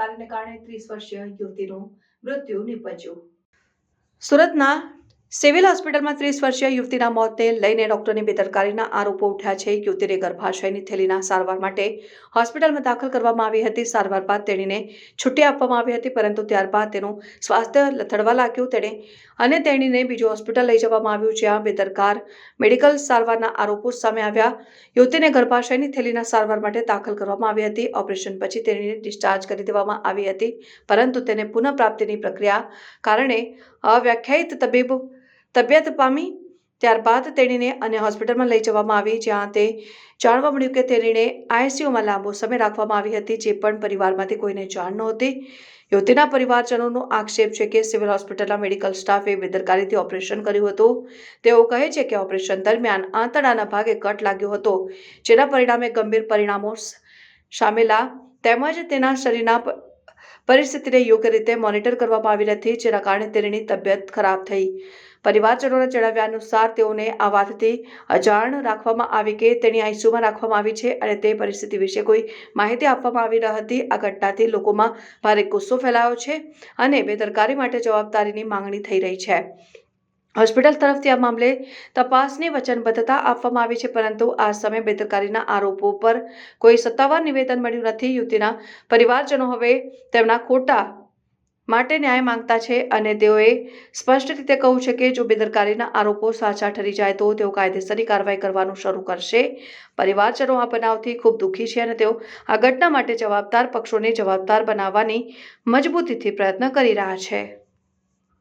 બેદરકારીને કારણે 30 વર્ષીય યુવતીનું મૃત્યુ નિપજ્યું। સુરતના સિવિલ હોસ્પિટલમાં 30 વર્ષીય યુવતીના મોતને લઈને ડોક્ટરની બેદરકારીના આરોપો ઉઠ્યા છે। યુવતીને ગર્ભાશયની થેલીના સારવાર માટે હોસ્પિટલમાં દાખલ કરવામાં આવી હતી। સારવાર બાદ તેણીને છુટ્ટી આપવામાં આવી હતી, પરંતુ ત્યારબાદ તેનું સ્વાસ્થ્ય લથડવા લાગ્યું અને તેણીને બીજી હોસ્પિટલ લઈ જવામાં આવ્યું, જ્યાં બેદરકાર મેડિકલ સારવારના આરોપો સામે આવ્યા। યુવતીને ગર્ભાશયની થેલીના સારવાર માટે દાખલ કરવામાં આવી હતી। ઓપરેશન પછી તેણીને ડિસ્ચાર્જ કરી દેવામાં આવી હતી, પરંતુ તેને પુનઃપ્રાપ્તિની પ્રક્રિયા કારણે અવ્યાખ્યાયિત તબિયત પામી। ત્યારબાદ તેણીને અન્ય હોસ્પિટલમાં લઈ જવામાં આવી, જ્યાં તે જાણવા મળ્યું કે તેણીને આઈસીયુમાં લાંબો સમય રાખવામાં આવી હતી, જે પણ પરિવારમાંથી કોઈને જાણ નહોતી। યુવતીના પરિવારજનોનો આક્ષેપ છે કે સિવિલ હોસ્પિટલના મેડિકલ સ્ટાફે બેદરકારીથી ઓપરેશન કર્યું હતું। તેઓ કહે છે કે ઓપરેશન દરમિયાન આંતરડાના ભાગે કટ લાગ્યો હતો, જેના પરિણામે ગંભીર પરિણામો સામેલા તેમજ તેના શરીરના પરિસ્થિતિને યોગ્ય રીતે મોનિટર કરવામાં આવી નથી, જેના કારણે તેણીની તબિયત ખરાબ થઈ। પરિવારજનોના જણાવ્યા અનુસાર તેઓને આ વાતથી અજાણ રાખવામાં આવી કે તેણી આઈસીયુમાં રાખવામાં આવી છે અને તે પરિસ્થિતિ વિશે કોઈ માહિતી આપવામાં આવી ન હતી। આ ઘટનાથી લોકોમાં ભારે ગુસ્સો ફેલાયો છે અને બેદરકારી માટે જવાબદારીની માંગણી થઈ રહી છે। હોસ્પિટલ તરફથી આ મામલે તપાસની વચનબદ્ધતા આપવામાં આવી છે, પરંતુ આ સમયે બેદરકારીના આરોપો પર કોઈ સત્તાવાર નિવેદન મળ્યું નથી। યુવતીના પરિવારજનો હવે તેમના ખોટા માટે ન્યાય માંગતા છે અને તેઓએ સ્પષ્ટ રીતે કહ્યું છે કે જો બેદરકારીના આરોપો સાચા ઠરી જાય તો તેઓ કાયદેસરની કાર્યવાહી કરવાનું શરૂ કરશે। પરિવારજનો આ બનાવથી ખૂબ દુઃખી છે અને તેઓ આ ઘટના માટે જવાબદાર પક્ષોને જવાબદાર બનાવવાની મજબૂતીથી પ્રયત્ન કરી રહ્યા છે।